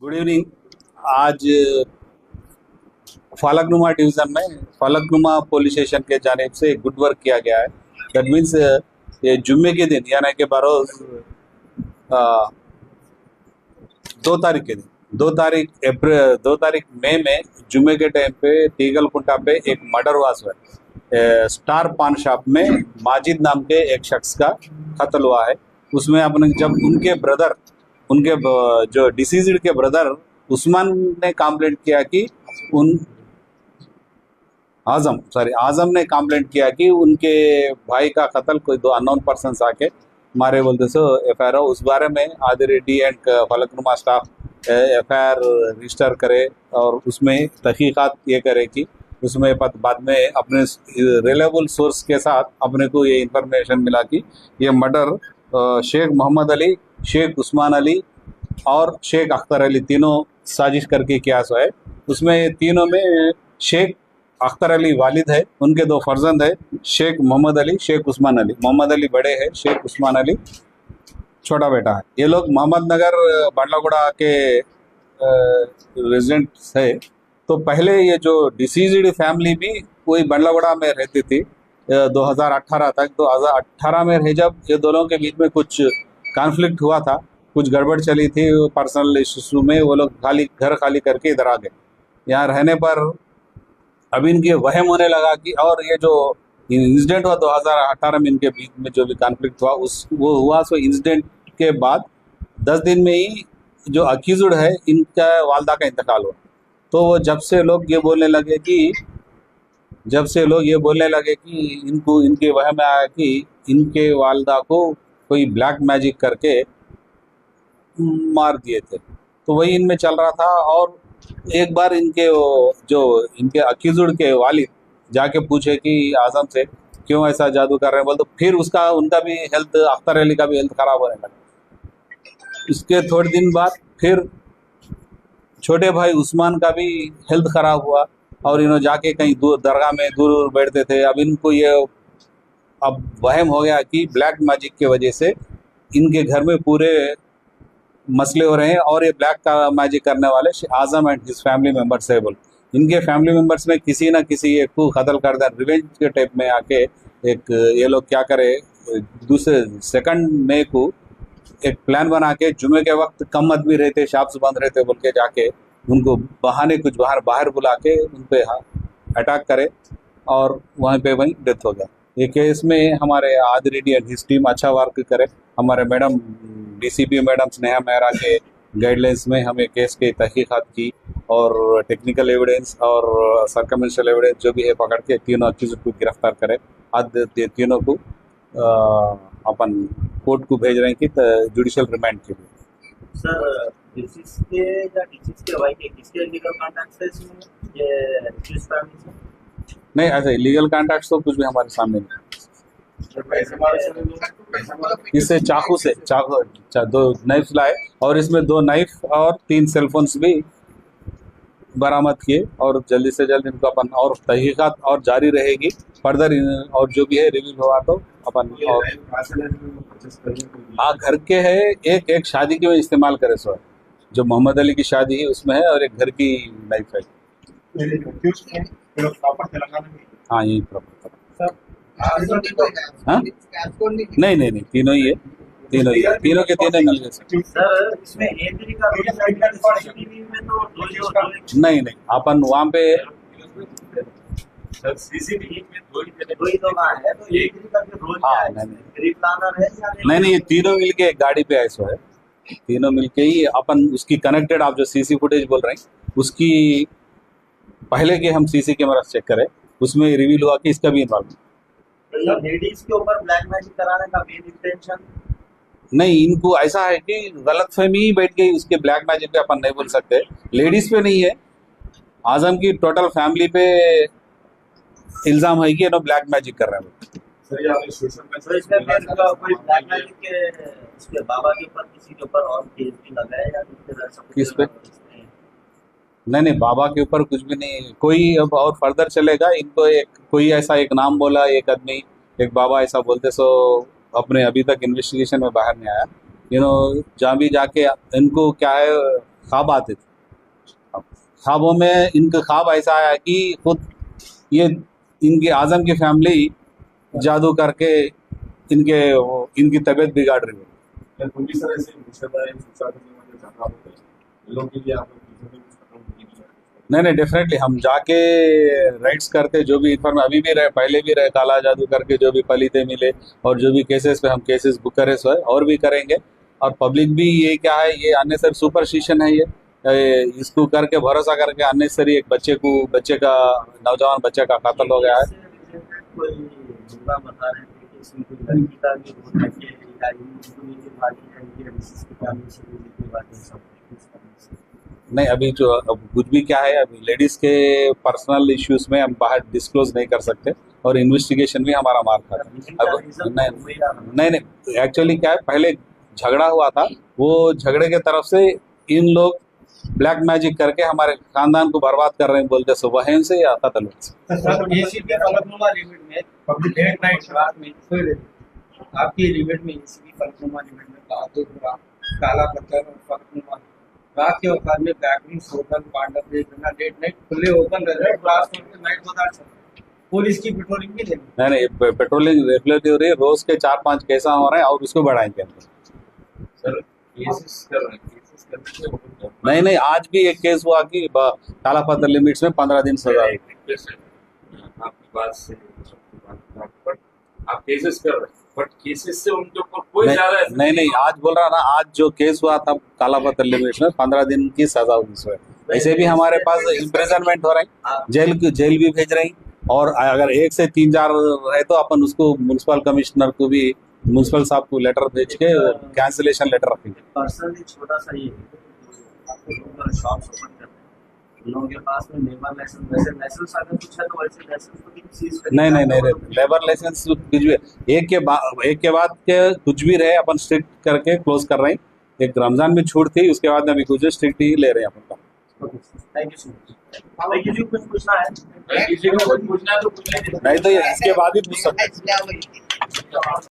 Good evening. आज Falaknuma division में Falaknuma police station के जानिब से गुड वर्क किया गया है। दैट मीन्स ये जुम्मे के दिन यानी कि बरोज़ 2 तारीख के दिन 2 तारीख मई में जुम्मे के टाइम पे तीगलकुंटा पे एक मर्डर हुआ है। स्टार पान शॉप में माजिद नाम के एक शख्स का कत्ल हुआ है। उसमें अपने जब उनके जो डिसीज्ड के ब्रदर उस्मान ने कंप्लेंट किया कि उन आजम ने कंप्लेंट किया कि उनके भाई का कत्ल कोई 2 अननोन पर्सन आके मारे बोलते सो एफआईआर हो। उस बारे में आदि Reddy and Falaknuma staff FIR register करे और उसमें तहकीकात ये करे कि उसमें बाद में अपने रिलायबल सोर्स के साथ अपने को ये इंफॉर्मेशन मिला कि ये मर्डर शेख मोहम्मद अली, शेख उस्मान अली और शेख अख्तर अली तीनों साजिश करके किया है। उसमें तीनों में शेख अख्तर अली वालिद है, उनके 2 फर्जंद है, शेख मोहम्मद अली, शेख उस्मान अली। मोहम्मद अली बड़े हैं, शेख उस्मान अली छोटा बेटा है। ये लोग मोहम्मद नगर बांडलागुड़ा के रेजिडेंट्स है। तो पहले ये जो डिसीज्ड फैमिली भी वही बांडलागुड़ा में रहती थी 2018 तक। 2018 में रहे जब ये दोनों के बीच में कुछ कॉन्फ्लिक्ट हुआ था, कुछ गड़बड़ चली थी पर्सनल इशू में, वो लोग घर खाली करके इधर आ गए। यहाँ रहने पर अब इनके वहम होने लगा कि और ये जो इंसिडेंट हुआ 2018 में इनके बीच में जो भी कॉन्फ्लिक्ट हुआ वो हुआ सो इंसिडेंट के बाद 10 दिन में ही जो अक्यूज्ड है इनका वालदा का इंतकाल हुआ। तो वो जब से लोग ये बोलने लगे कि इनको इनके वहम में आया कि इनके वालदा को कोई ब्लैक मैजिक करके मार दिए थे। तो वही इनमें चल रहा था। और एक बार इनके अक्यूज्ड के वालिद जाके पूछे कि आजम से क्यों ऐसा जादू कर रहे हैं बोल, तो फिर उनका भी हेल्थ, अख्तर अली का भी हेल्थ खराब होने लगा। इसके थोड़े दिन बाद फिर छोटे भाई उस्मान का भी हेल्थ खराब हुआ और इन्होंने जाके कहीं दूर दरगाह में दूर बैठते थे। अब इनको ये अब वहम हो गया कि ब्लैक मैजिक की वजह से इनके घर में पूरे मसले हो रहे हैं और ये ब्लैक का मैजिक करने वाले आजम एंड हिज फैमिली मेंबर्स है बोल। इनके फैमिली मेंबर्स में किसी ना किसी एक को कत्ल कर दिया रिवेंज के टाइप में आके। एक ये लोग क्या करे, दूसरे 2 मई को एक प्लान बना के जुमे के वक्त कम आदमी रहते, शॉप्स बंद रहते बोल के जाके उनको कुछ बाहर बुला के उन पे अटैक करे और वहीं डेथ हो गया। ये केस में हमारे आदि रेड्डी एंड हिज टीम अच्छा वर्क करे। हमारे madam DCP madam Sneha Mehra के गाइडलाइंस में हमें केस की तहकीकात की और टेक्निकल एविडेंस और सर्कमस्टेंशियल एविडेंस जो भी है पकड़ के तीनों अक्यूज्ड को गिरफ्तार करे। आज तीनों को अपन कोर्ट को भेज रहे हैं कि जुडिशियल रिमांड के लिए। सर डिसीज के वाई के किसके लीगल कॉन्टैक्ट्स है इसमें ये डिसीज फैमिली से? नहीं, ऐसे लीगल कॉन्टैक्ट्स तो कुछ भी हमारे सामने नहीं। इससे चाकू 2 नाइफ लाए और इसमें 2 नाइफ और 3 सेलफोन्स भी बरामद किए और जल्दी से जल्द इनको अपन और तहकीकात और जारी रहेगी फर्दर और जो भी है रिव्यू हुआ तो अपन और घर के है एक शादी के में इस्तेमाल करे सो जो मोहम्मद अली की शादी है उसमें है और एक घर की नाइफ है। हाँ, यही प्रॉपर। हाँ? नहीं, तीनों ही है, तीनों के तीनों मिल गए सर। इसमें एंट्री का सीसीटीवी में तो नहीं अपन वहाँ पे सीसीटीवी में दो ही लोग आए हैं, तो एंट्री करके रोज नहीं प्लानर है नहीं, ये तीनों मिलके एक गाड़ी पे आए सो है। तीनों मिलके ही अपन उसकी कनेक्टेड, आप जो सीसी फुटेज बोल रहे हैं उसकी पहले के हम सीसी कैमरा चेक करें, उसमें रिवील हुआ कि इसका भी इन्वॉल्व। लेडीज के ऊपर ब्लैक मैजिक कराने का मेन इंटेंशन नहीं, इनको ऐसा है कि गलतफहमी ही बैठ गई उसके ब्लैक मैजिक पे। अपन नहीं बोल सकते लेडीज पे नहीं है, आजम की टोटल फैमिली पे इल्जाम है कि ये ब्लैक मैजिक कर रहे हैं। तो इसमें कोई ब्लैक मैजिक के इसके बाबा के ऊपर किसी के ऊपर और केस भी लगा है या किस पे? नहीं, बाबा के ऊपर कुछ भी नहीं। कोई अब और फर्दर चलेगा। इनको कोई ऐसा एक नाम बोला एक आदमी, एक बाबा ऐसा बोलते सो अपने अभी तक इन्वेस्टिगेशन में बाहर नहीं आया। जहाँ भी जाके इनको क्या है ख्वाब आते थे। अब ख्वाबों में इनका ख्वाब ऐसा आया कि खुद ये इनकी आजम की फैमिली जादू करके इनकी तबीयत बिगाड़ रही है। तर पोलीस ऐसे मुसलमान संसाधनांमध्ये जागा होते लोगों के लिए आप लोग किसी ने खत्म नहीं किया नहीं डेफिनेटली हम जाके राइट्स करते, जो भी इन्फॉर्म अभी भी रहे, पहले भी रहे, काला जादू करके जो भी पलीते मिले और जो भी केसेस पे हम केसेस बुक करे सो है और भी करेंगे। और पब्लिक भी ये क्या है, ये अननेसरी सुपरस्टिशन है, ये इसको करके भरोसा करके अननेसरी एक बच्चे का नौजवान बच्चे का कत्ल हो गया है। कोई जुमला बता रहे थे कि इसमें कोई लड़की का भी रोल है कि या इनकी वाली है कि रिसीस की फैमिली से भी बातें सब कुछ। नहीं अभी जो अब कुछ भी क्या है, अभी लेडीज के पर्सनल इश्यूज में हम बाहर डिस्क्लोज नहीं कर सकते और इन्वेस्टिगेशन भी हमारा मार खाता है। अब नहीं एक्चुअली क्या है, पहले झगड़ा हुआ था, वो झगड़े के तरफ से इन लोग ब्लैक मैजिक करके हमारे खानदान को बर्बाद कर रहे हैं बोलते, सो वहीं से या कत्ल एसीबी फलकनुमा लिमिट में पब्लिक डेट नाइट रात में आपकी लिमिट में एसीबी फलकनुमा लिमिट में काला पत्थर और फलकनुमा रात के वक्त में backroom hotel Pandav place date night खुले ओपन रह रहे क्लास में नाइट बाजार चल पुलिस की पेट्रोलिंग भी लेनी नहीं पेट्रोलिंग रेगुलरली हो रही है, रोज के 4-5 केस हो रहे हैं और उसको बढ़ाएंगे सर केसेस कर रहे हैं केसेस करने के नहीं आज भी एक केस हुआ कि काला पत्थर लिमिट्स में 15 दिन सजा हुई। आपकी बात से बट आप केसेस कर रहे हैं बट केसेस से उनके ऊपर कोई ज्यादा नहीं आज बोल रहा ना, आज जो केस हुआ था काला पत्थर लिमिट्स में 15 दिन की सजा हुई उसमें। ऐसे भी हमारे पास इम्प्रिजनमेंट हो रहे हैं, जेल भी भेज रही, और अगर 1 से 3-4 है तो अपन उसको म्युनिसिपल कमिश्नर को भी, म्युनिसिपल साहब को लेटर भेज के कैंसिलेशन लेटर रखेंगे। पर्सनली छोटा सा ये शॉप्स ओपन करते हैं उन लोगों के पास में लेबर लाइसेंस वैसे लाइसेंस अगर कुछ है तो वैसे लाइसेंस को भी सीज कर नहीं लेबर लाइसेंस कुछ भी एक के बाद के कुछ भी रहे अपन स्ट्रिक्ट करके क्लोज कर रहे हैं। एक रमजान में छूट थी, उसके बाद में अभी कुछ स्ट्रिक्ट ही ले रहे हैं अपन का। Thank you so much. किसी को कुछ पूछना है किसी को कुछ पूछना है तो पूछ लीजिए। नहीं तो इसके बाद ही पूछ सकते हैं।